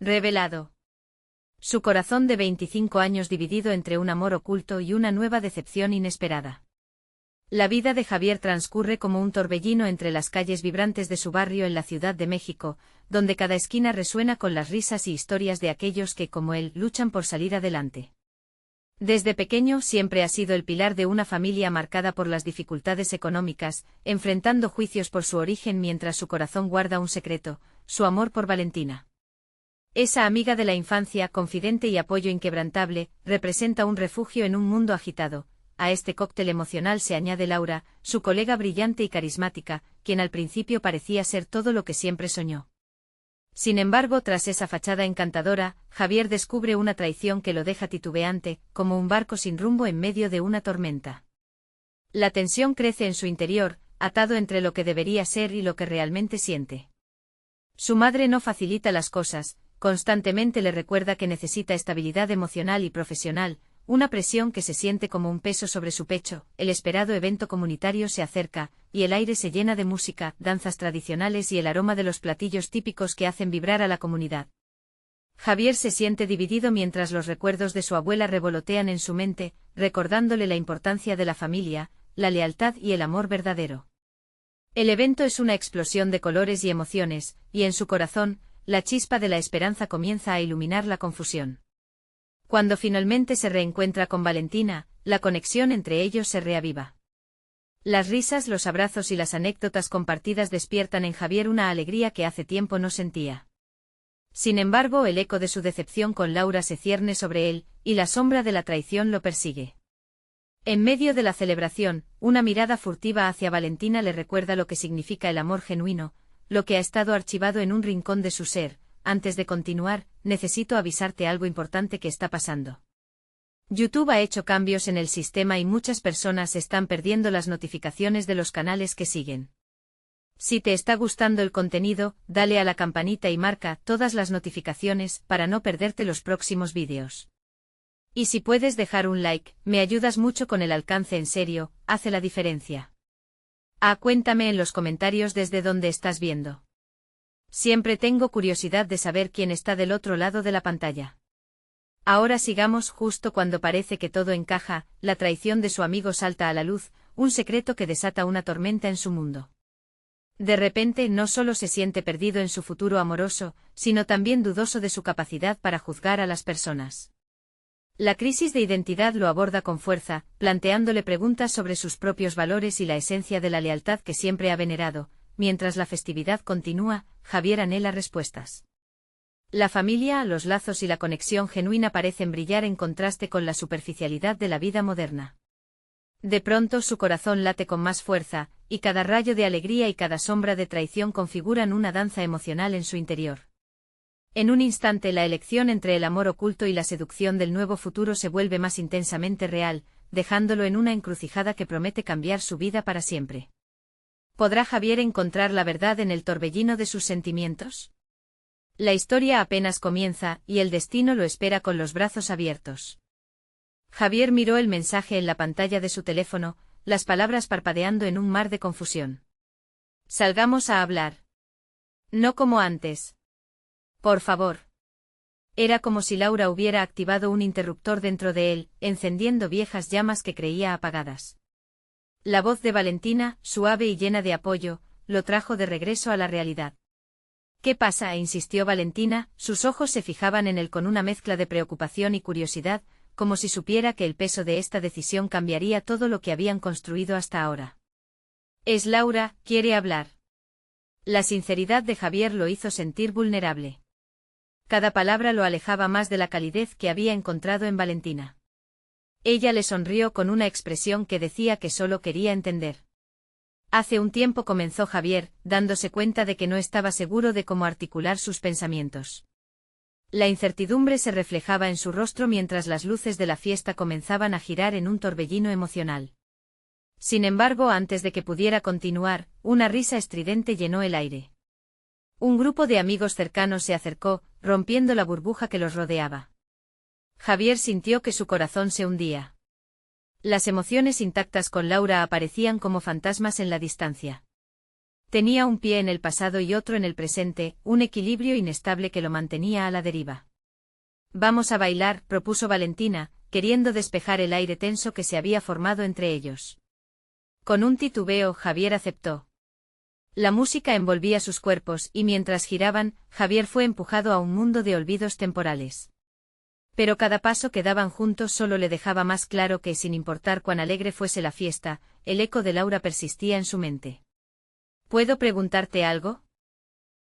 Revelado. Su corazón de 25 años dividido entre un amor oculto y una nueva decepción inesperada. La vida de Javier transcurre como un torbellino entre las calles vibrantes de su barrio en la Ciudad de México, donde cada esquina resuena con las risas y historias de aquellos que, como él, luchan por salir adelante. Desde pequeño siempre ha sido el pilar de una familia marcada por las dificultades económicas, enfrentando juicios por su origen mientras su corazón guarda un secreto, su amor por Valentina. Esa amiga de la infancia, confidente y apoyo inquebrantable, representa un refugio en un mundo agitado. A este cóctel emocional se añade Laura, su colega brillante y carismática, quien al principio parecía ser todo lo que siempre soñó. Sin embargo, tras esa fachada encantadora, Javier descubre una traición que lo deja titubeante, como un barco sin rumbo en medio de una tormenta. La tensión crece en su interior, atado entre lo que debería ser y lo que realmente siente. Su madre no facilita las cosas, constantemente le recuerda que necesita estabilidad emocional y profesional, una presión que se siente como un peso sobre su pecho. El esperado evento comunitario se acerca, y el aire se llena de música, danzas tradicionales y el aroma de los platillos típicos que hacen vibrar a la comunidad. Javier se siente dividido mientras los recuerdos de su abuela revolotean en su mente, recordándole la importancia de la familia, la lealtad y el amor verdadero. El evento es una explosión de colores y emociones, y en su corazón, la chispa de la esperanza comienza a iluminar la confusión. Cuando finalmente se reencuentra con Valentina, la conexión entre ellos se reaviva. Las risas, los abrazos y las anécdotas compartidas despiertan en Javier una alegría que hace tiempo no sentía. Sin embargo, el eco de su decepción con Laura se cierne sobre él, y la sombra de la traición lo persigue. En medio de la celebración, una mirada furtiva hacia Valentina le recuerda lo que significa el amor genuino, lo que ha estado archivado en un rincón de su ser. Antes de continuar, necesito avisarte algo importante que está pasando. YouTube ha hecho cambios en el sistema y muchas personas están perdiendo las notificaciones de los canales que siguen. Si te está gustando el contenido, dale a la campanita y marca todas las notificaciones para no perderte los próximos vídeos. Y si puedes dejar un like, me ayudas mucho con el alcance, en serio, hace la diferencia. Cuéntame en los comentarios desde dónde estás viendo. Siempre tengo curiosidad de saber quién está del otro lado de la pantalla. Ahora sigamos. Justo cuando parece que todo encaja, la traición de su amigo salta a la luz, un secreto que desata una tormenta en su mundo. De repente no solo se siente perdido en su futuro amoroso, sino también dudoso de su capacidad para juzgar a las personas. La crisis de identidad lo aborda con fuerza, planteándole preguntas sobre sus propios valores y la esencia de la lealtad que siempre ha venerado. Mientras la festividad continúa, Javier anhela respuestas. La familia, los lazos y la conexión genuina parecen brillar en contraste con la superficialidad de la vida moderna. De pronto su corazón late con más fuerza, y cada rayo de alegría y cada sombra de traición configuran una danza emocional en su interior. En un instante la elección entre el amor oculto y la seducción del nuevo futuro se vuelve más intensamente real, dejándolo en una encrucijada que promete cambiar su vida para siempre. ¿Podrá Javier encontrar la verdad en el torbellino de sus sentimientos? La historia apenas comienza, y el destino lo espera con los brazos abiertos. Javier miró el mensaje en la pantalla de su teléfono, las palabras parpadeando en un mar de confusión. Salgamos a hablar. No como antes. Por favor. Era como si Laura hubiera activado un interruptor dentro de él, encendiendo viejas llamas que creía apagadas. La voz de Valentina, suave y llena de apoyo, lo trajo de regreso a la realidad. ¿Qué pasa?, insistió Valentina, sus ojos se fijaban en él con una mezcla de preocupación y curiosidad, como si supiera que el peso de esta decisión cambiaría todo lo que habían construido hasta ahora. Es Laura, quiere hablar. La sinceridad de Javier lo hizo sentir vulnerable. Cada palabra lo alejaba más de la calidez que había encontrado en Valentina. Ella le sonrió con una expresión que decía que solo quería entender. Hace un tiempo, comenzó Javier, dándose cuenta de que no estaba seguro de cómo articular sus pensamientos. La incertidumbre se reflejaba en su rostro mientras las luces de la fiesta comenzaban a girar en un torbellino emocional. Sin embargo, antes de que pudiera continuar, una risa estridente llenó el aire. Un grupo de amigos cercanos se acercó, rompiendo la burbuja que los rodeaba. Javier sintió que su corazón se hundía. Las emociones intactas con Laura aparecían como fantasmas en la distancia. Tenía un pie en el pasado y otro en el presente, un equilibrio inestable que lo mantenía a la deriva. Vamos a bailar, propuso Valentina, queriendo despejar el aire tenso que se había formado entre ellos. Con un titubeo, Javier aceptó. La música envolvía sus cuerpos y mientras giraban, Javier fue empujado a un mundo de olvidos temporales. Pero cada paso que daban juntos solo le dejaba más claro que, sin importar cuán alegre fuese la fiesta, el eco de Laura persistía en su mente. ¿Puedo preguntarte algo?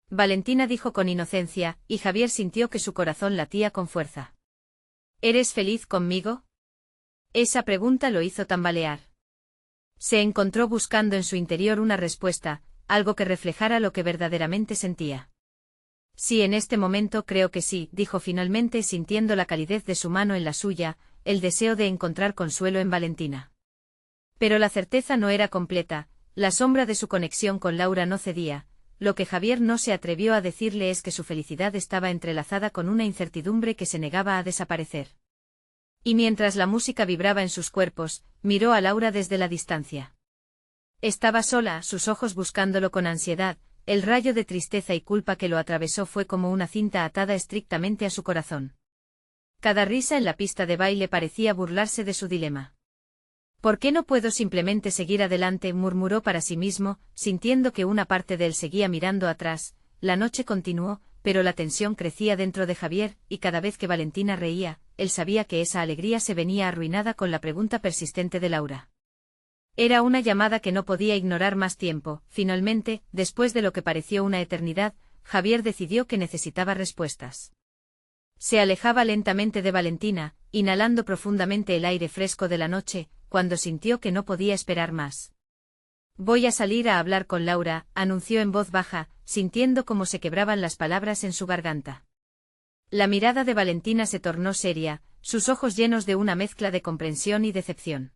Valentina dijo con inocencia, y Javier sintió que su corazón latía con fuerza. ¿Eres feliz conmigo? Esa pregunta lo hizo tambalear. Se encontró buscando en su interior una respuesta, algo que reflejara lo que verdaderamente sentía. Sí, en este momento creo que sí, dijo finalmente sintiendo la calidez de su mano en la suya, el deseo de encontrar consuelo en Valentina. Pero la certeza no era completa, la sombra de su conexión con Laura no cedía, lo que Javier no se atrevió a decirle es que su felicidad estaba entrelazada con una incertidumbre que se negaba a desaparecer. Y mientras la música vibraba en sus cuerpos, miró a Laura desde la distancia. Estaba sola, sus ojos buscándolo con ansiedad, el rayo de tristeza y culpa que lo atravesó fue como una cinta atada estrictamente a su corazón. Cada risa en la pista de baile parecía burlarse de su dilema. ¿Por qué no puedo simplemente seguir adelante?, murmuró para sí mismo, sintiendo que una parte de él seguía mirando atrás. La noche continuó, pero la tensión crecía dentro de Javier, y cada vez que Valentina reía, él sabía que esa alegría se venía arruinada con la pregunta persistente de Laura. Era una llamada que no podía ignorar más tiempo. Finalmente, después de lo que pareció una eternidad, Javier decidió que necesitaba respuestas. Se alejaba lentamente de Valentina, inhalando profundamente el aire fresco de la noche, cuando sintió que no podía esperar más. Voy a salir a hablar con Laura, anunció en voz baja, sintiendo cómo se quebraban las palabras en su garganta. La mirada de Valentina se tornó seria, sus ojos llenos de una mezcla de comprensión y decepción.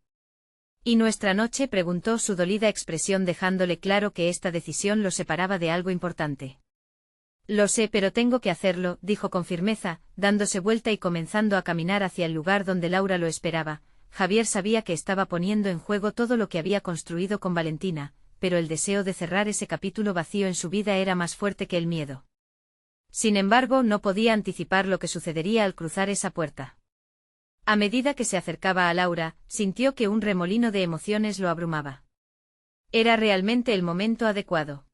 ¿Y nuestra noche?, preguntó, su dolida expresión dejándole claro que esta decisión lo separaba de algo importante. Lo sé, pero tengo que hacerlo, dijo con firmeza, dándose vuelta y comenzando a caminar hacia el lugar donde Laura lo esperaba. Javier sabía que estaba poniendo en juego todo lo que había construido con Valentina, pero el deseo de cerrar ese capítulo vacío en su vida era más fuerte que el miedo. Sin embargo, no podía anticipar lo que sucedería al cruzar esa puerta. A medida que se acercaba a Laura, sintió que un remolino de emociones lo abrumaba. Era realmente el momento adecuado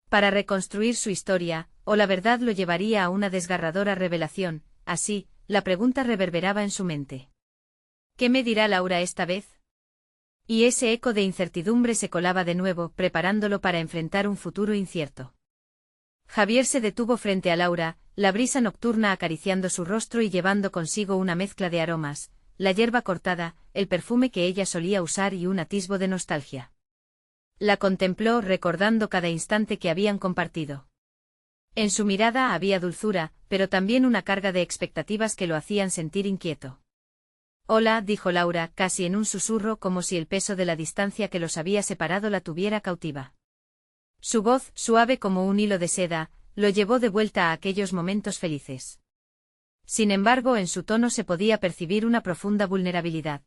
para reconstruir su historia, o la verdad lo llevaría a una desgarradora revelación. Así, la pregunta reverberaba en su mente. ¿Qué me dirá Laura esta vez? Y ese eco de incertidumbre se colaba de nuevo, preparándolo para enfrentar un futuro incierto. Javier se detuvo frente a Laura, la brisa nocturna acariciando su rostro y llevando consigo una mezcla de aromas, la hierba cortada, el perfume que ella solía usar y un atisbo de nostalgia. La contempló recordando cada instante que habían compartido. En su mirada había dulzura, pero también una carga de expectativas que lo hacían sentir inquieto. Hola, dijo Laura, casi en un susurro, como si el peso de la distancia que los había separado la tuviera cautiva. Su voz, suave como un hilo de seda, lo llevó de vuelta a aquellos momentos felices. Sin embargo, en su tono se podía percibir una profunda vulnerabilidad.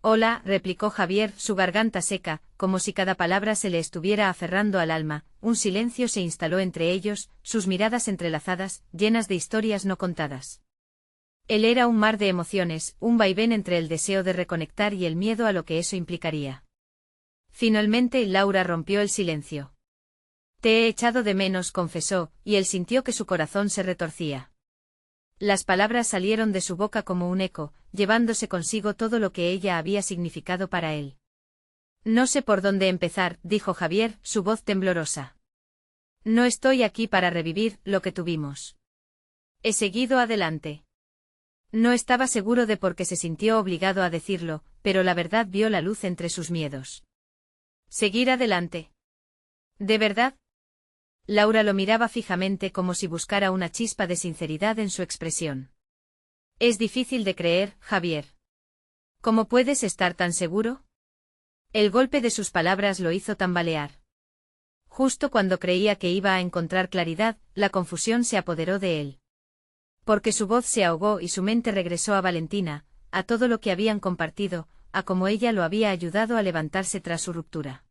Hola, replicó Javier, su garganta seca, como si cada palabra se le estuviera aferrando al alma. Un silencio se instaló entre ellos, sus miradas entrelazadas, llenas de historias no contadas. Él era un mar de emociones, un vaivén entre el deseo de reconectar y el miedo a lo que eso implicaría. Finalmente, Laura rompió el silencio. Te he echado de menos, confesó, y él sintió que su corazón se retorcía. Las palabras salieron de su boca como un eco, llevándose consigo todo lo que ella había significado para él. No sé por dónde empezar, dijo Javier, su voz temblorosa. No estoy aquí para revivir lo que tuvimos. He seguido adelante. No estaba seguro de por qué se sintió obligado a decirlo, pero la verdad vio la luz entre sus miedos. ¿Seguir adelante? ¿De verdad? Laura lo miraba fijamente como si buscara una chispa de sinceridad en su expresión. Es difícil de creer, Javier. ¿Cómo puedes estar tan seguro? El golpe de sus palabras lo hizo tambalear. Justo cuando creía que iba a encontrar claridad, la confusión se apoderó de él. Porque su voz se ahogó y su mente regresó a Valentina, a todo lo que habían compartido, a cómo ella lo había ayudado a levantarse tras su ruptura.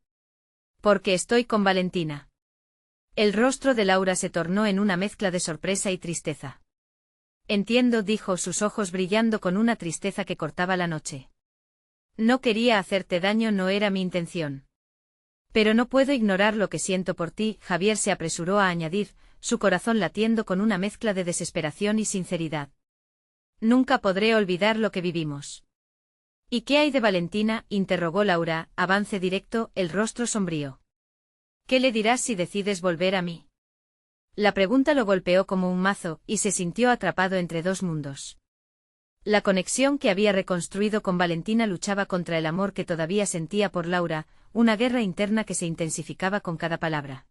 Porque estoy con Valentina. El rostro de Laura se tornó en una mezcla de sorpresa y tristeza. Entiendo, dijo, sus ojos brillando con una tristeza que cortaba la noche. No quería hacerte daño, no era mi intención. Pero no puedo ignorar lo que siento por ti, Javier se apresuró a añadir, su corazón latiendo con una mezcla de desesperación y sinceridad. Nunca podré olvidar lo que vivimos. ¿Y qué hay de Valentina?, interrogó Laura, avance directo, el rostro sombrío. ¿Qué le dirás si decides volver a mí? La pregunta lo golpeó como un mazo, y se sintió atrapado entre dos mundos. La conexión que había reconstruido con Valentina luchaba contra el amor que todavía sentía por Laura, una guerra interna que se intensificaba con cada palabra.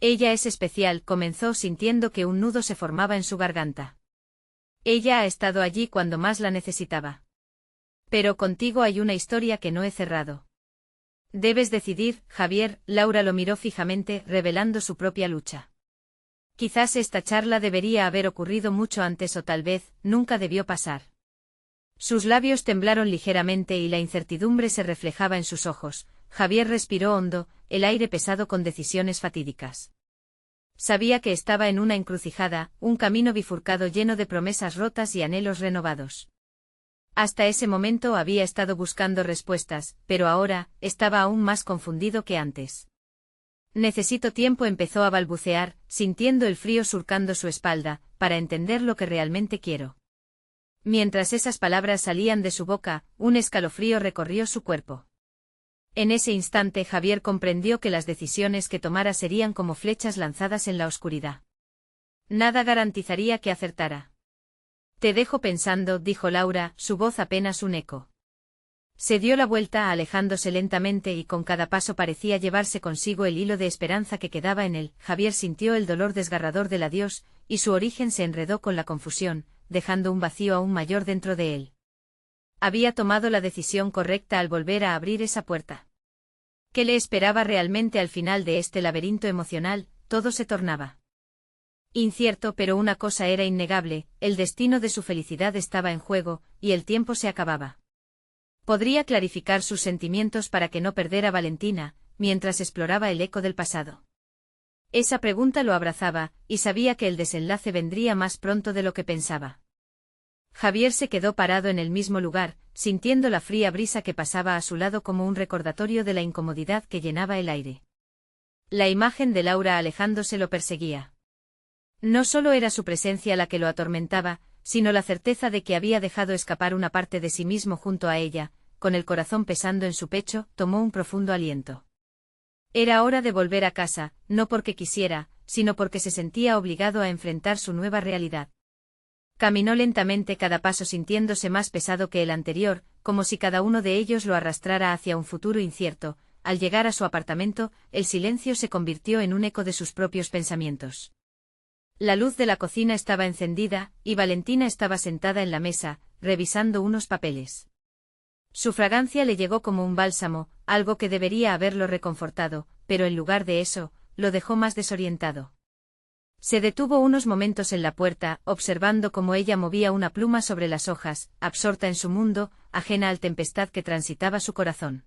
Ella es especial, comenzó sintiendo que un nudo se formaba en su garganta. Ella ha estado allí cuando más la necesitaba. Pero contigo hay una historia que no he cerrado. Debes decidir, Javier. Laura lo miró fijamente, revelando su propia lucha. Quizás esta charla debería haber ocurrido mucho antes o tal vez, nunca debió pasar. Sus labios temblaron ligeramente y la incertidumbre se reflejaba en sus ojos. Javier respiró hondo, el aire pesado con decisiones fatídicas. Sabía que estaba en una encrucijada, un camino bifurcado lleno de promesas rotas y anhelos renovados. Hasta ese momento había estado buscando respuestas, pero ahora, estaba aún más confundido que antes. Necesito tiempo, empezó a balbucear, sintiendo el frío surcando su espalda, para entender lo que realmente quiero. Mientras esas palabras salían de su boca, un escalofrío recorrió su cuerpo. En ese instante Javier comprendió que las decisiones que tomara serían como flechas lanzadas en la oscuridad. Nada garantizaría que acertara. Te dejo pensando, dijo Laura, su voz apenas un eco. Se dio la vuelta, alejándose lentamente, y con cada paso parecía llevarse consigo el hilo de esperanza que quedaba en él. Javier sintió el dolor desgarrador del adiós, y su origen se enredó con la confusión, dejando un vacío aún mayor dentro de él. Había tomado la decisión correcta al volver a abrir esa puerta. ¿Qué le esperaba realmente al final de este laberinto emocional? Todo se tornaba incierto, pero una cosa era innegable, el destino de su felicidad estaba en juego, y el tiempo se acababa. Podría clarificar sus sentimientos para que no perdiera a Valentina, mientras exploraba el eco del pasado. Esa pregunta lo abrazaba, y sabía que el desenlace vendría más pronto de lo que pensaba. Javier se quedó parado en el mismo lugar, sintiendo la fría brisa que pasaba a su lado como un recordatorio de la incomodidad que llenaba el aire. La imagen de Laura alejándose lo perseguía. No solo era su presencia la que lo atormentaba, sino la certeza de que había dejado escapar una parte de sí mismo junto a ella. Con el corazón pesando en su pecho, tomó un profundo aliento. Era hora de volver a casa, no porque quisiera, sino porque se sentía obligado a enfrentar su nueva realidad. Caminó lentamente, cada paso sintiéndose más pesado que el anterior, como si cada uno de ellos lo arrastrara hacia un futuro incierto. Al llegar a su apartamento, el silencio se convirtió en un eco de sus propios pensamientos. La luz de la cocina estaba encendida, y Valentina estaba sentada en la mesa, revisando unos papeles. Su fragancia le llegó como un bálsamo, algo que debería haberlo reconfortado, pero en lugar de eso, lo dejó más desorientado. Se detuvo unos momentos en la puerta, observando cómo ella movía una pluma sobre las hojas, absorta en su mundo, ajena al tempestad que transitaba su corazón.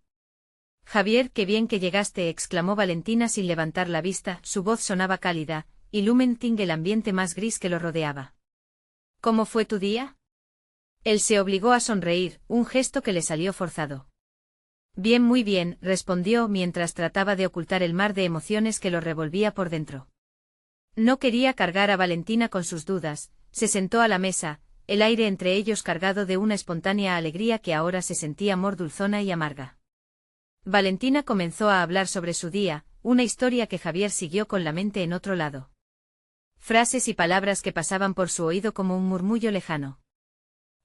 Javier, qué bien que llegaste, exclamó Valentina sin levantar la vista, su voz sonaba cálida, iluminando el ambiente más gris que lo rodeaba. ¿Cómo fue tu día? Él se obligó a sonreír, un gesto que le salió forzado. Bien, muy bien, respondió mientras trataba de ocultar el mar de emociones que lo revolvía por dentro. No quería cargar a Valentina con sus dudas, se sentó a la mesa, el aire entre ellos cargado de una espontánea alegría que ahora se sentía dulzona y amarga. Valentina comenzó a hablar sobre su día, una historia que Javier siguió con la mente en otro lado. Frases y palabras que pasaban por su oído como un murmullo lejano.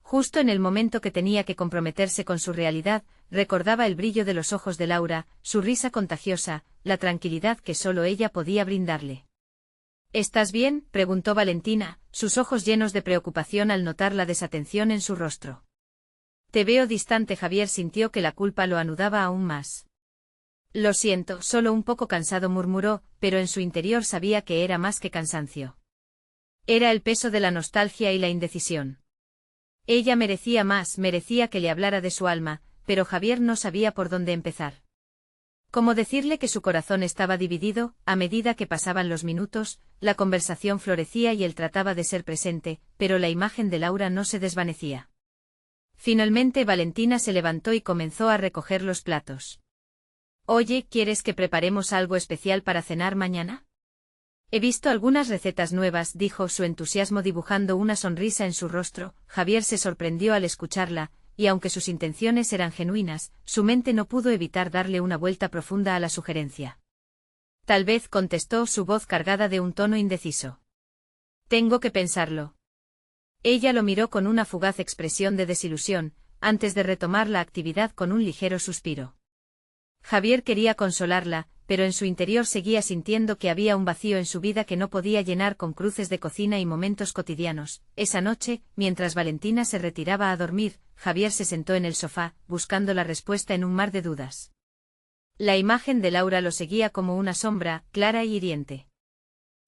Justo en el momento que tenía que comprometerse con su realidad, recordaba el brillo de los ojos de Laura, su risa contagiosa, la tranquilidad que solo ella podía brindarle. ¿Estás bien?, preguntó Valentina, sus ojos llenos de preocupación al notar la desatención en su rostro. Te veo distante. Javier sintió que la culpa lo anudaba aún más. Lo siento, solo un poco cansado, murmuró, pero en su interior sabía que era más que cansancio. Era el peso de la nostalgia y la indecisión. Ella merecía más, merecía que le hablara de su alma, pero Javier no sabía por dónde empezar. Como decirle que su corazón estaba dividido, a medida que pasaban los minutos, la conversación florecía y él trataba de ser presente, pero la imagen de Laura no se desvanecía. Finalmente Valentina se levantó y comenzó a recoger los platos. Oye, ¿quieres que preparemos algo especial para cenar mañana? He visto algunas recetas nuevas, dijo, su entusiasmo dibujando una sonrisa en su rostro. Javier se sorprendió al escucharla, y aunque sus intenciones eran genuinas, su mente no pudo evitar darle una vuelta profunda a la sugerencia. Tal vez, contestó, su voz cargada de un tono indeciso. Tengo que pensarlo. Ella lo miró con una fugaz expresión de desilusión, antes de retomar la actividad con un ligero suspiro. Javier quería consolarla, pero en su interior seguía sintiendo que había un vacío en su vida que no podía llenar con cruces de cocina y momentos cotidianos. Esa noche, mientras Valentina se retiraba a dormir, Javier se sentó en el sofá, buscando la respuesta en un mar de dudas. La imagen de Laura lo seguía como una sombra, clara y hiriente.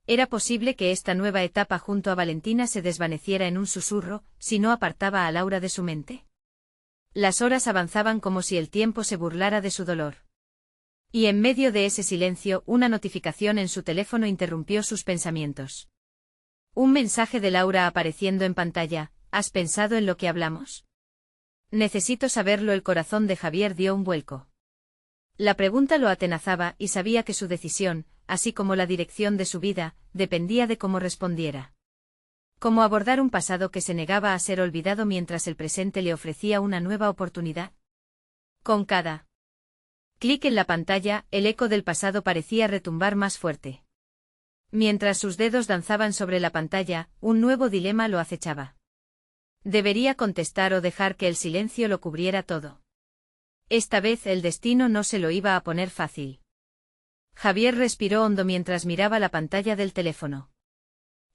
¿Era posible que esta nueva etapa junto a Valentina se desvaneciera en un susurro, si no apartaba a Laura de su mente? Las horas avanzaban como si el tiempo se burlara de su dolor. Y en medio de ese silencio, una notificación en su teléfono interrumpió sus pensamientos. Un mensaje de Laura apareciendo en pantalla. ¿Has pensado en lo que hablamos? Necesito saberlo. El corazón de Javier dio un vuelco. La pregunta lo atenazaba y sabía que su decisión, así como la dirección de su vida, dependía de cómo respondiera. ¿Cómo abordar un pasado que se negaba a ser olvidado mientras el presente le ofrecía una nueva oportunidad? Con cada clic en la pantalla, el eco del pasado parecía retumbar más fuerte. Mientras sus dedos danzaban sobre la pantalla, un nuevo dilema lo acechaba. ¿Debería contestar o dejar que el silencio lo cubriera todo? Esta vez el destino no se lo iba a poner fácil. Javier respiró hondo mientras miraba la pantalla del teléfono.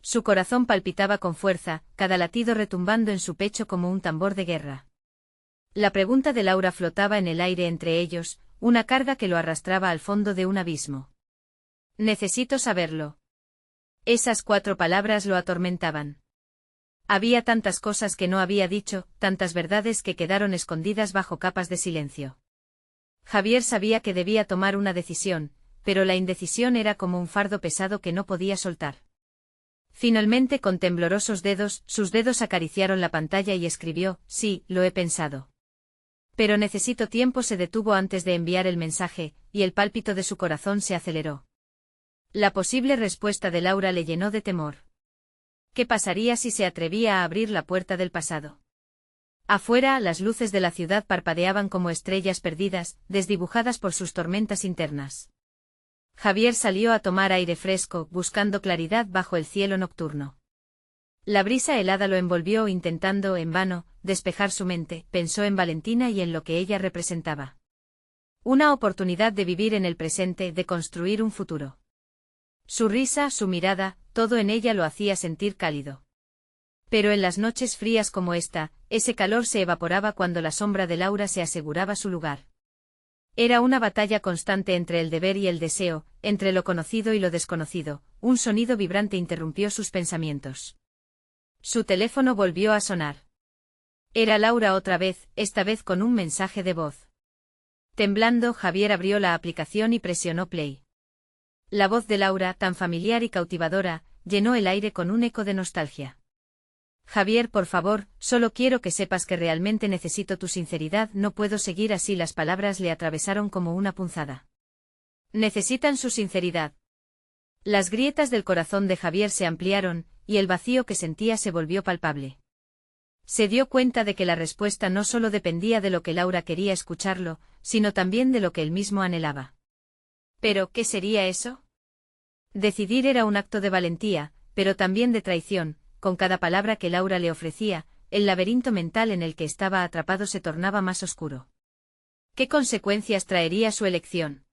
Su corazón palpitaba con fuerza, cada latido retumbando en su pecho como un tambor de guerra. La pregunta de Laura flotaba en el aire entre ellos, una carga que lo arrastraba al fondo de un abismo. Necesito saberlo. Esas 4 palabras lo atormentaban. Había tantas cosas que no había dicho, tantas verdades que quedaron escondidas bajo capas de silencio. Javier sabía que debía tomar una decisión, pero la indecisión era como un fardo pesado que no podía soltar. Finalmente, con temblorosos dedos, sus dedos acariciaron la pantalla y escribió: sí, lo he pensado. Pero necesito tiempo. Se detuvo antes de enviar el mensaje, y el pálpito de su corazón se aceleró. La posible respuesta de Laura le llenó de temor. ¿Qué pasaría si se atrevía a abrir la puerta del pasado? Afuera, las luces de la ciudad parpadeaban como estrellas perdidas, desdibujadas por sus tormentas internas. Javier salió a tomar aire fresco, buscando claridad bajo el cielo nocturno. La brisa helada lo envolvió intentando, en vano, despejar su mente. Pensó en Valentina y en lo que ella representaba. Una oportunidad de vivir en el presente, de construir un futuro. Su risa, su mirada, todo en ella lo hacía sentir cálido. Pero en las noches frías como esta, ese calor se evaporaba cuando la sombra de Laura se aseguraba su lugar. Era una batalla constante entre el deber y el deseo, entre lo conocido y lo desconocido. Un sonido vibrante interrumpió sus pensamientos. Su teléfono volvió a sonar. Era Laura otra vez, esta vez con un mensaje de voz. Temblando, Javier abrió la aplicación y presionó play. La voz de Laura, tan familiar y cautivadora, llenó el aire con un eco de nostalgia. Javier, por favor, solo quiero que sepas que realmente necesito tu sinceridad. No puedo seguir así. Las palabras le atravesaron como una punzada. Necesitan su sinceridad. Las grietas del corazón de Javier se ampliaron, y el vacío que sentía se volvió palpable. Se dio cuenta de que la respuesta no solo dependía de lo que Laura quería escucharlo, sino también de lo que él mismo anhelaba. ¿Pero qué sería eso? Decidir era un acto de valentía, pero también de traición. Con cada palabra que Laura le ofrecía, el laberinto mental en el que estaba atrapado se tornaba más oscuro. ¿Qué consecuencias traería su elección?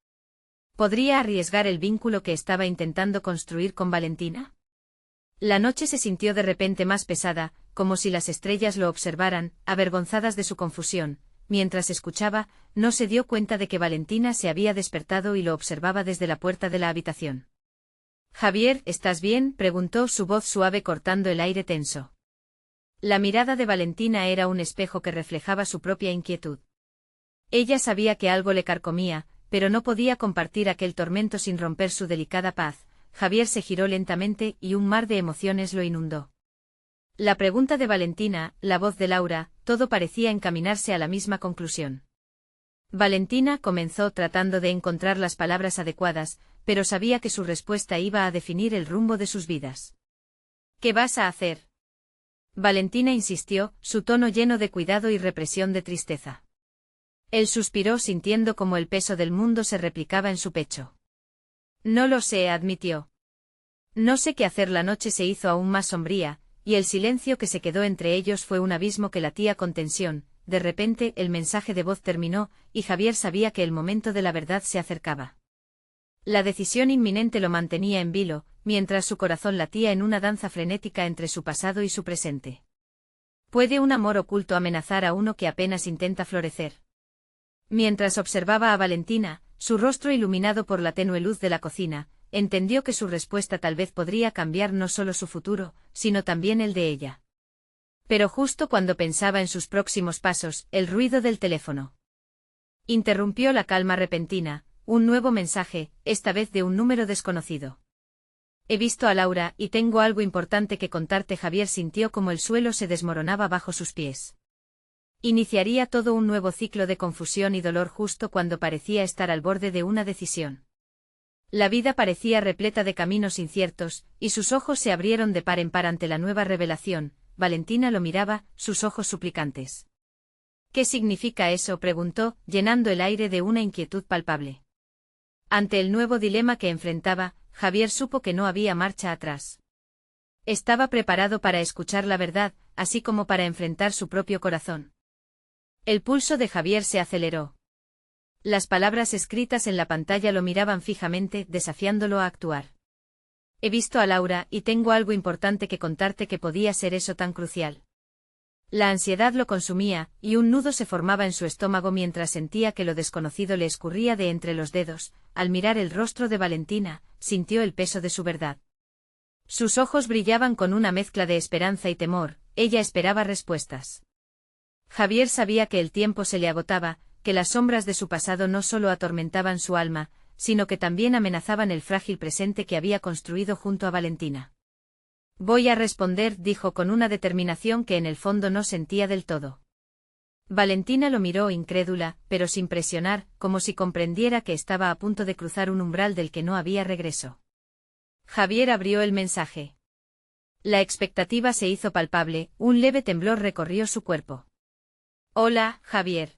¿Podría arriesgar el vínculo que estaba intentando construir con Valentina? La noche se sintió de repente más pesada, como si las estrellas lo observaran, avergonzadas de su confusión. Mientras escuchaba, no se dio cuenta de que Valentina se había despertado y lo observaba desde la puerta de la habitación. Javier, ¿estás bien?, preguntó, su voz suave cortando el aire tenso. La mirada de Valentina era un espejo que reflejaba su propia inquietud. Ella sabía que algo le carcomía, pero no podía compartir aquel tormento sin romper su delicada paz. Javier se giró lentamente y un mar de emociones lo inundó. La pregunta de Valentina, la voz de Laura, todo parecía encaminarse a la misma conclusión. Valentina comenzó tratando de encontrar las palabras adecuadas, pero sabía que su respuesta iba a definir el rumbo de sus vidas. ¿Qué vas a hacer? Valentina insistió, su tono lleno de cuidado y represión de tristeza. Él suspiró sintiendo como el peso del mundo se replicaba en su pecho. No lo sé, admitió. No sé qué hacer. La noche se hizo aún más sombría, y el silencio que se quedó entre ellos fue un abismo que latía con tensión. De repente el mensaje de voz terminó, y Javier sabía que el momento de la verdad se acercaba. La decisión inminente lo mantenía en vilo, mientras su corazón latía en una danza frenética entre su pasado y su presente. ¿Puede un amor oculto amenazar a uno que apenas intenta florecer? Mientras observaba a Valentina, su rostro iluminado por la tenue luz de la cocina, entendió que su respuesta tal vez podría cambiar no solo su futuro, sino también el de ella. Pero justo cuando pensaba en sus próximos pasos, el ruido del teléfono interrumpió la calma repentina, un nuevo mensaje, esta vez de un número desconocido. He visto a Laura y tengo algo importante que contarte. Javier sintió como el suelo se desmoronaba bajo sus pies. Iniciaría todo un nuevo ciclo de confusión y dolor justo cuando parecía estar al borde de una decisión. La vida parecía repleta de caminos inciertos, y sus ojos se abrieron de par en par ante la nueva revelación. Valentina lo miraba, sus ojos suplicantes. ¿Qué significa eso?, preguntó, llenando el aire de una inquietud palpable. Ante el nuevo dilema que enfrentaba, Javier supo que no había marcha atrás. Estaba preparado para escuchar la verdad, así como para enfrentar su propio corazón. El pulso de Javier se aceleró. Las palabras escritas en la pantalla lo miraban fijamente, desafiándolo a actuar. He visto a Laura y tengo algo importante que contarte. ¿Qué podía ser eso tan crucial? La ansiedad lo consumía, y un nudo se formaba en su estómago mientras sentía que lo desconocido le escurría de entre los dedos. Al mirar el rostro de Valentina, sintió el peso de su verdad. Sus ojos brillaban con una mezcla de esperanza y temor, ella esperaba respuestas. Javier sabía que el tiempo se le agotaba, que las sombras de su pasado no solo atormentaban su alma, sino que también amenazaban el frágil presente que había construido junto a Valentina. Voy a responder, dijo con una determinación que en el fondo no sentía del todo. Valentina lo miró incrédula, pero sin presionar, como si comprendiera que estaba a punto de cruzar un umbral del que no había regreso. Javier abrió el mensaje. La expectativa se hizo palpable, un leve temblor recorrió su cuerpo. Hola, Javier.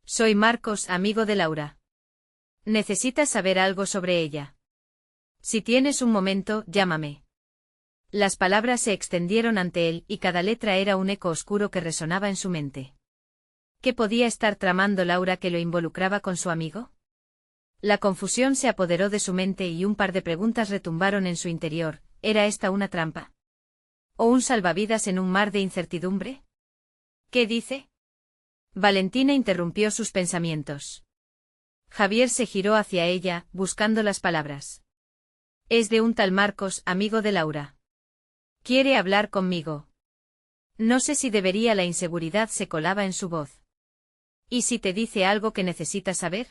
Soy Marcos, amigo de Laura. ¿Necesitas saber algo sobre ella? Si tienes un momento, llámame. Las palabras se extendieron ante él y cada letra era un eco oscuro que resonaba en su mente. ¿Qué podía estar tramando Laura que lo involucraba con su amigo? La confusión se apoderó de su mente y un par de preguntas retumbaron en su interior. ¿Era esta una trampa? ¿O un salvavidas en un mar de incertidumbre? ¿Qué dice? Valentina interrumpió sus pensamientos. Javier se giró hacia ella, buscando las palabras. Es de un tal Marcos, amigo de Laura. Quiere hablar conmigo. No sé si debería. La inseguridad se colaba en su voz. ¿Y si te dice algo que necesitas saber?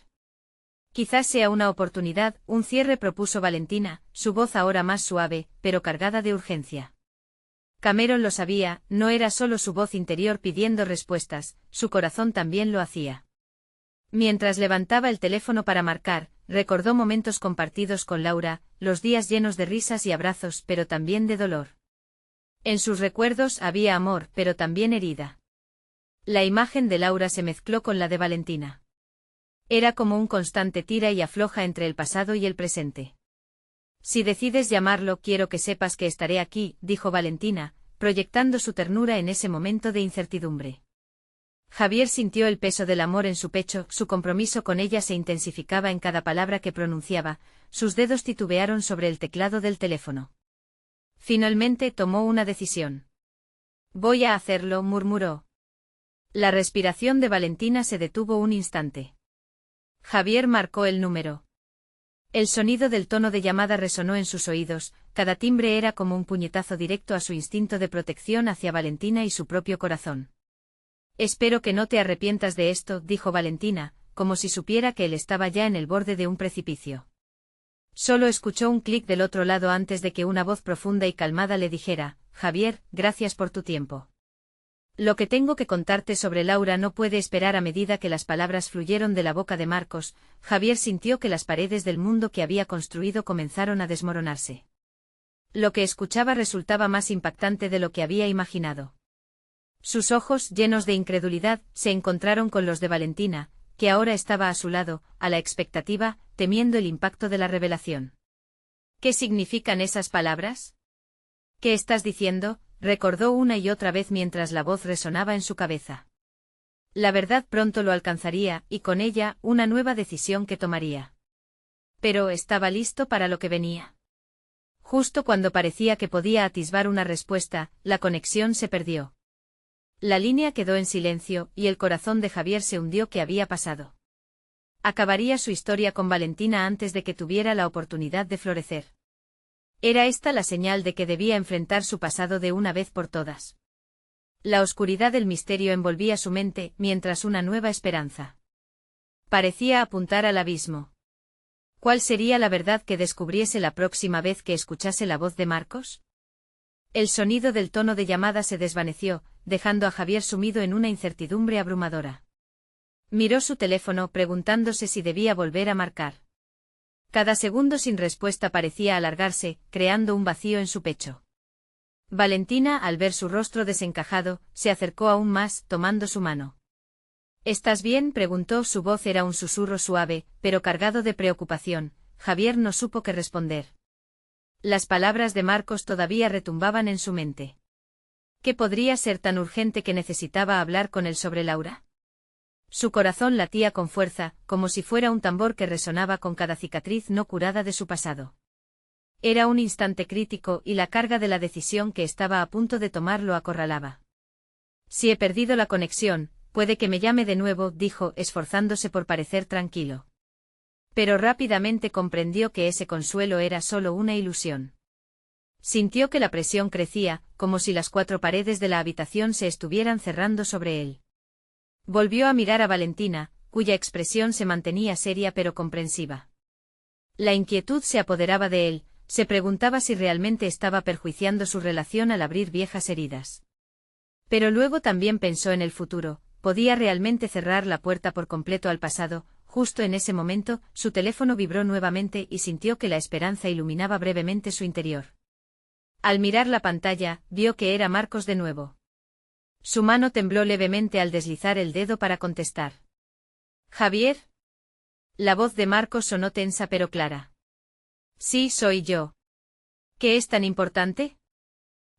Quizás sea una oportunidad, un cierre, propuso Valentina, su voz ahora más suave, pero cargada de urgencia. Cameron lo sabía, no era solo su voz interior pidiendo respuestas, su corazón también lo hacía. Mientras levantaba el teléfono para marcar, recordó momentos compartidos con Laura, los días llenos de risas y abrazos, pero también de dolor. En sus recuerdos había amor, pero también herida. La imagen de Laura se mezcló con la de Valentina. Era como un constante tira y afloja entre el pasado y el presente. Si decides llamarlo, quiero que sepas que estaré aquí, dijo Valentina, proyectando su ternura en ese momento de incertidumbre. Javier sintió el peso del amor en su pecho, su compromiso con ella se intensificaba en cada palabra que pronunciaba, sus dedos titubearon sobre el teclado del teléfono. Finalmente tomó una decisión. Voy a hacerlo, murmuró. La respiración de Valentina se detuvo un instante. Javier marcó el número. El sonido del tono de llamada resonó en sus oídos, cada timbre era como un puñetazo directo a su instinto de protección hacia Valentina y su propio corazón. Espero que no te arrepientas de esto, dijo Valentina, como si supiera que él estaba ya en el borde de un precipicio. Solo escuchó un clic del otro lado antes de que una voz profunda y calmada le dijera: Javier, gracias por tu tiempo. Lo que tengo que contarte sobre Laura no puede esperar. A medida que las palabras fluyeron de la boca de Marcos, Javier sintió que las paredes del mundo que había construido comenzaron a desmoronarse. Lo que escuchaba resultaba más impactante de lo que había imaginado. Sus ojos, llenos de incredulidad, se encontraron con los de Valentina, que ahora estaba a su lado, a la expectativa, temiendo el impacto de la revelación. ¿Qué significan esas palabras? ¿Qué estás diciendo?, recordó una y otra vez mientras la voz resonaba en su cabeza. La verdad pronto lo alcanzaría, y con ella, una nueva decisión que tomaría. Pero ¿estaba listo para lo que venía? Justo cuando parecía que podía atisbar una respuesta, la conexión se perdió. La línea quedó en silencio, y el corazón de Javier se hundió. ¿Qué había pasado? Acabaría su historia con Valentina antes de que tuviera la oportunidad de florecer. ¿Era esta la señal de que debía enfrentar su pasado de una vez por todas? La oscuridad del misterio envolvía su mente, mientras una nueva esperanza parecía apuntar al abismo. ¿Cuál sería la verdad que descubriese la próxima vez que escuchase la voz de Marcos? El sonido del tono de llamada se desvaneció, dejando a Javier sumido en una incertidumbre abrumadora. Miró su teléfono preguntándose si debía volver a marcar. Cada segundo sin respuesta parecía alargarse, creando un vacío en su pecho. Valentina, al ver su rostro desencajado, se acercó aún más, tomando su mano. ¿Estás bien?, preguntó. Su voz era un susurro suave, pero cargado de preocupación. Javier no supo qué responder. Las palabras de Marcos todavía retumbaban en su mente. ¿Qué podría ser tan urgente que necesitaba hablar con él sobre Laura? Su corazón latía con fuerza, como si fuera un tambor que resonaba con cada cicatriz no curada de su pasado. Era un instante crítico y la carga de la decisión que estaba a punto de tomar lo acorralaba. Si he perdido la conexión, puede que me llame de nuevo, dijo, esforzándose por parecer tranquilo. Pero rápidamente comprendió que ese consuelo era solo una ilusión. Sintió que la presión crecía, como si las 4 paredes de la habitación se estuvieran cerrando sobre él. Volvió a mirar a Valentina, cuya expresión se mantenía seria pero comprensiva. La inquietud se apoderaba de él, se preguntaba si realmente estaba perjuiciando su relación al abrir viejas heridas. Pero luego también pensó en el futuro, ¿podía realmente cerrar la puerta por completo al pasado? Justo en ese momento, su teléfono vibró nuevamente y sintió que la esperanza iluminaba brevemente su interior. Al mirar la pantalla, vio que era Marcos de nuevo. Su mano tembló levemente al deslizar el dedo para contestar. ¿Javier? La voz de Marcos sonó tensa pero clara. Sí, soy yo. ¿Qué es tan importante?,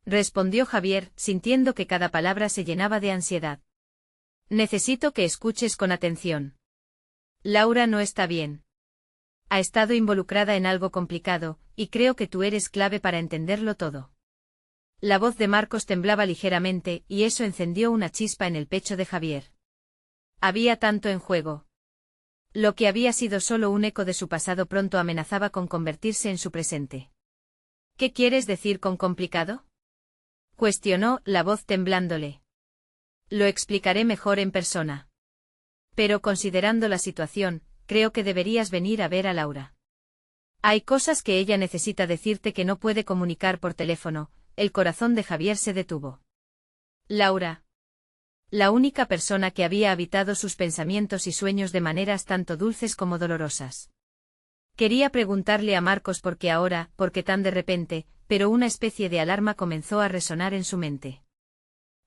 respondió Javier, sintiendo que cada palabra se llenaba de ansiedad. Necesito que escuches con atención. Laura no está bien. Ha estado involucrada en algo complicado, y creo que tú eres clave para entenderlo todo. La voz de Marcos temblaba ligeramente, y eso encendió una chispa en el pecho de Javier. Había tanto en juego. Lo que había sido solo un eco de su pasado pronto amenazaba con convertirse en su presente. ¿Qué quieres decir con complicado?, cuestionó, la voz temblándole. Lo explicaré mejor en persona. Pero considerando la situación, creo que deberías venir a ver a Laura. Hay cosas que ella necesita decirte que no puede comunicar por teléfono. El corazón de Javier se detuvo. Laura. La única persona que había habitado sus pensamientos y sueños de maneras tanto dulces como dolorosas. Quería preguntarle a Marcos por qué ahora, por qué tan de repente, pero una especie de alarma comenzó a resonar en su mente.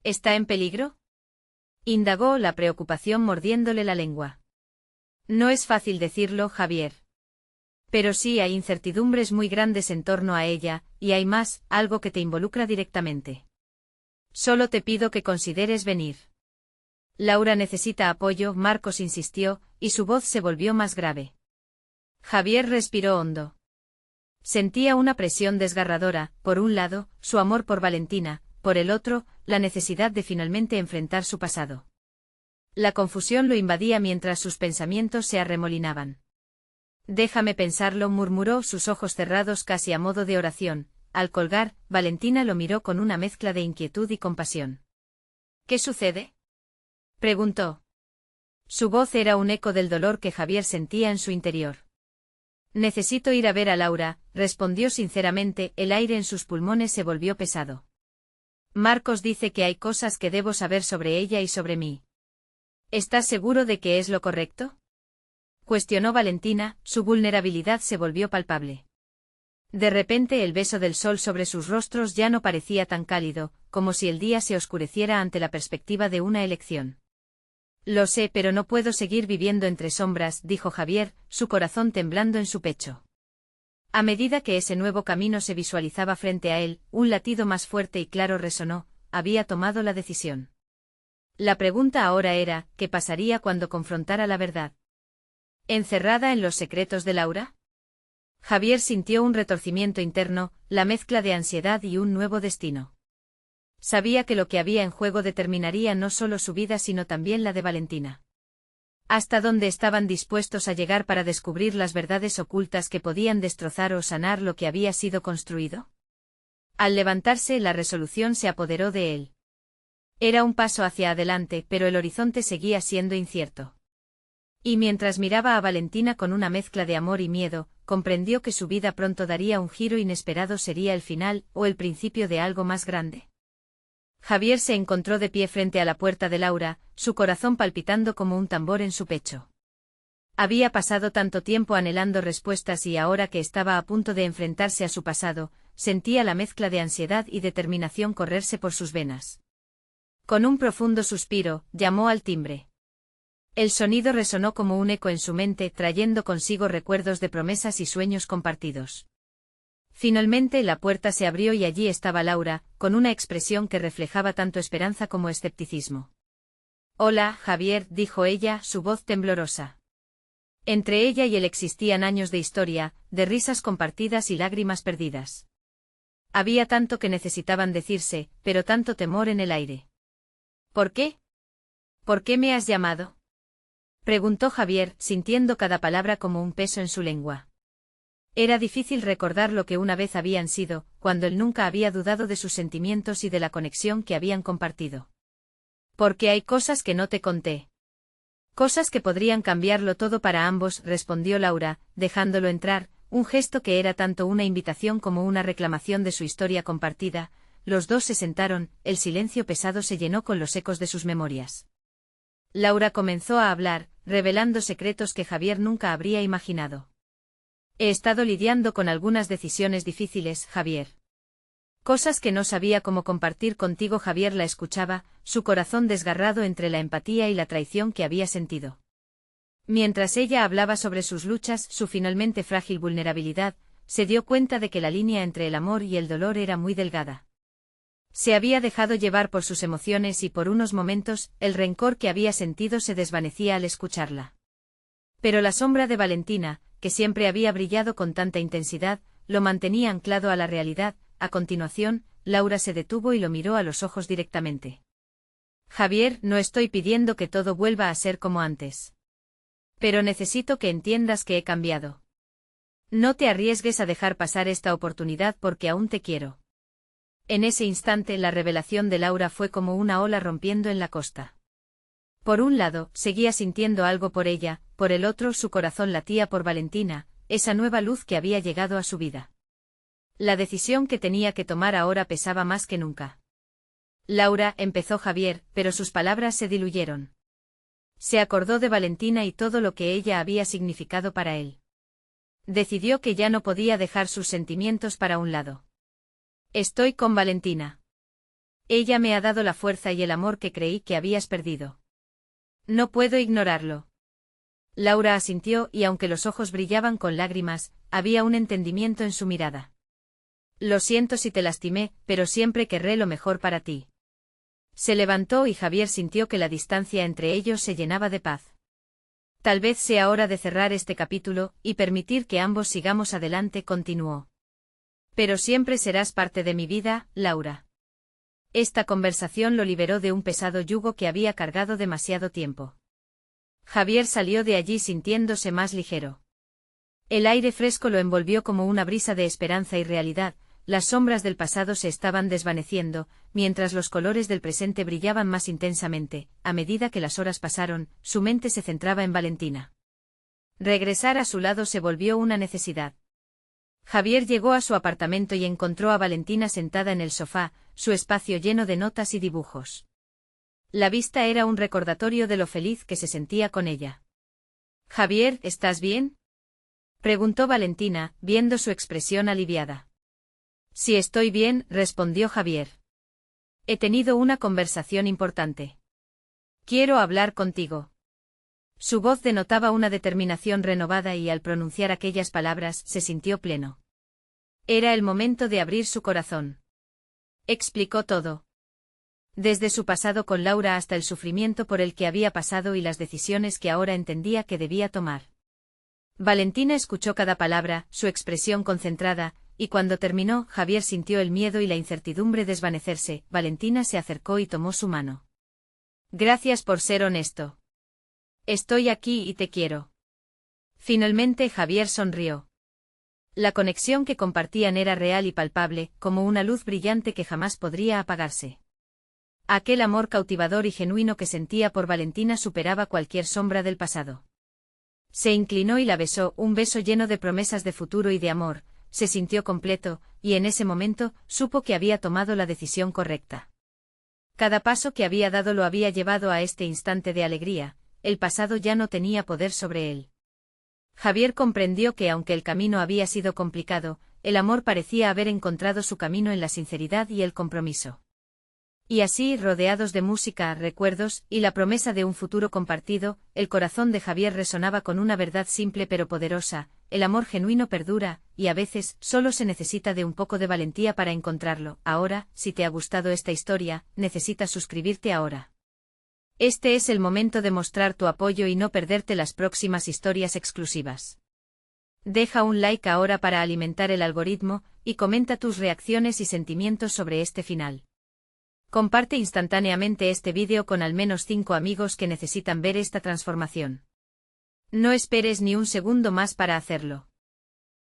¿Está en peligro?, indagó, la preocupación mordiéndole la lengua. No es fácil decirlo, Javier. Pero sí hay incertidumbres muy grandes en torno a ella, y hay más, algo que te involucra directamente. Solo te pido que consideres venir. Laura necesita apoyo, Marcos insistió, y su voz se volvió más grave. Javier respiró hondo. Sentía una presión desgarradora, por un lado, su amor por Valentina, por el otro, la necesidad de finalmente enfrentar su pasado. La confusión lo invadía mientras sus pensamientos se arremolinaban. Déjame pensarlo, murmuró, sus ojos cerrados casi a modo de oración. Al colgar, Valentina lo miró con una mezcla de inquietud y compasión. ¿Qué sucede?, preguntó. Su voz era un eco del dolor que Javier sentía en su interior. Necesito ir a ver a Laura, respondió sinceramente, el aire en sus pulmones se volvió pesado. Marcos dice que hay cosas que debo saber sobre ella y sobre mí. ¿Estás seguro de que es lo correcto? Cuestionó Valentina, su vulnerabilidad se volvió palpable. De repente el beso del sol sobre sus rostros ya no parecía tan cálido, como si el día se oscureciera ante la perspectiva de una elección. Lo sé, pero no puedo seguir viviendo entre sombras, dijo Javier, su corazón temblando en su pecho. A medida que ese nuevo camino se visualizaba frente a él, un latido más fuerte y claro resonó, había tomado la decisión. La pregunta ahora era, ¿qué pasaría cuando confrontara la verdad? ¿Encerrada en los secretos de Laura? Javier sintió un retorcimiento interno, la mezcla de ansiedad y un nuevo destino. Sabía que lo que había en juego determinaría no solo su vida sino también la de Valentina. ¿Hasta dónde estaban dispuestos a llegar para descubrir las verdades ocultas que podían destrozar o sanar lo que había sido construido? Al levantarse, la resolución se apoderó de él. Era un paso hacia adelante, pero el horizonte seguía siendo incierto. Y mientras miraba a Valentina con una mezcla de amor y miedo, comprendió que su vida pronto daría un giro inesperado, sería el final o el principio de algo más grande. Javier se encontró de pie frente a la puerta de Laura, su corazón palpitando como un tambor en su pecho. Había pasado tanto tiempo anhelando respuestas y ahora que estaba a punto de enfrentarse a su pasado, sentía la mezcla de ansiedad y determinación correrse por sus venas. Con un profundo suspiro, llamó al timbre. El sonido resonó como un eco en su mente, trayendo consigo recuerdos de promesas y sueños compartidos. Finalmente la puerta se abrió y allí estaba Laura, con una expresión que reflejaba tanto esperanza como escepticismo. «Hola, Javier», dijo ella, su voz temblorosa. Entre ella y él existían años de historia, de risas compartidas y lágrimas perdidas. Había tanto que necesitaban decirse, pero tanto temor en el aire. «¿Por qué? ¿Por qué me has llamado?», preguntó Javier, sintiendo cada palabra como un peso en su lengua. Era difícil recordar lo que una vez habían sido, cuando él nunca había dudado de sus sentimientos y de la conexión que habían compartido. «Porque hay cosas que no te conté. Cosas que podrían cambiarlo todo para ambos», respondió Laura, dejándolo entrar, un gesto que era tanto una invitación como una reclamación de su historia compartida. Los dos se sentaron, el silencio pesado se llenó con los ecos de sus memorias. Laura comenzó a hablar, revelando secretos que Javier nunca habría imaginado. «He estado lidiando con algunas decisiones difíciles, Javier. Cosas que no sabía cómo compartir contigo». Javier la escuchaba, su corazón desgarrado entre la empatía y la traición que había sentido. Mientras ella hablaba sobre sus luchas, su finalmente frágil vulnerabilidad, se dio cuenta de que la línea entre el amor y el dolor era muy delgada. Se había dejado llevar por sus emociones y por unos momentos, el rencor que había sentido se desvanecía al escucharla. Pero la sombra de Valentina, que siempre había brillado con tanta intensidad, lo mantenía anclado a la realidad. A continuación, Laura se detuvo y lo miró a los ojos directamente. «Javier, no estoy pidiendo que todo vuelva a ser como antes. Pero necesito que entiendas que he cambiado. No te arriesgues a dejar pasar esta oportunidad porque aún te quiero». En ese instante la revelación de Laura fue como una ola rompiendo en la costa. Por un lado, seguía sintiendo algo por ella, por el otro su corazón latía por Valentina, esa nueva luz que había llegado a su vida. La decisión que tenía que tomar ahora pesaba más que nunca. «Laura», empezó Javier, pero sus palabras se diluyeron. Se acordó de Valentina y todo lo que ella había significado para él. Decidió que ya no podía dejar sus sentimientos para un lado. «Estoy con Valentina. Ella me ha dado la fuerza y el amor que creí que habías perdido. No puedo ignorarlo». Laura asintió y aunque los ojos brillaban con lágrimas, había un entendimiento en su mirada. «Lo siento si te lastimé, pero siempre querré lo mejor para ti». Se levantó y Javier sintió que la distancia entre ellos se llenaba de paz. «Tal vez sea hora de cerrar este capítulo y permitir que ambos sigamos adelante», continuó. «Pero siempre serás parte de mi vida, Laura». Esta conversación lo liberó de un pesado yugo que había cargado demasiado tiempo. Javier salió de allí sintiéndose más ligero. El aire fresco lo envolvió como una brisa de esperanza y realidad, las sombras del pasado se estaban desvaneciendo, mientras los colores del presente brillaban más intensamente. A medida que las horas pasaron, su mente se centraba en Valentina. Regresar a su lado se volvió una necesidad. Javier llegó a su apartamento y encontró a Valentina sentada en el sofá, su espacio lleno de notas y dibujos. La vista era un recordatorio de lo feliz que se sentía con ella. «Javier, ¿estás bien?», preguntó Valentina, viendo su expresión aliviada. «Sí, estoy bien», respondió Javier. «He tenido una conversación importante. Quiero hablar contigo». Su voz denotaba una determinación renovada y al pronunciar aquellas palabras se sintió pleno. Era el momento de abrir su corazón. Explicó todo. Desde su pasado con Laura hasta el sufrimiento por el que había pasado y las decisiones que ahora entendía que debía tomar. Valentina escuchó cada palabra, su expresión concentrada, y cuando terminó, Javier sintió el miedo y la incertidumbre desvanecerse. Valentina se acercó y tomó su mano. «Gracias por ser honesto. Estoy aquí y te quiero». Finalmente Javier sonrió. La conexión que compartían era real y palpable, como una luz brillante que jamás podría apagarse. Aquel amor cautivador y genuino que sentía por Valentina superaba cualquier sombra del pasado. Se inclinó y la besó, un beso lleno de promesas de futuro y de amor. Se sintió completo, y en ese momento, supo que había tomado la decisión correcta. Cada paso que había dado lo había llevado a este instante de alegría. El pasado ya no tenía poder sobre él. Javier comprendió que aunque el camino había sido complicado, el amor parecía haber encontrado su camino en la sinceridad y el compromiso. Y así, rodeados de música, recuerdos, y la promesa de un futuro compartido, el corazón de Javier resonaba con una verdad simple pero poderosa: el amor genuino perdura, y a veces, solo se necesita de un poco de valentía para encontrarlo. Ahora, si te ha gustado esta historia, necesitas suscribirte ahora. Este es el momento de mostrar tu apoyo y no perderte las próximas historias exclusivas. Deja un like ahora para alimentar el algoritmo, y comenta tus reacciones y sentimientos sobre este final. Comparte instantáneamente este vídeo con al menos 5 amigos que necesitan ver esta transformación. No esperes ni un segundo más para hacerlo.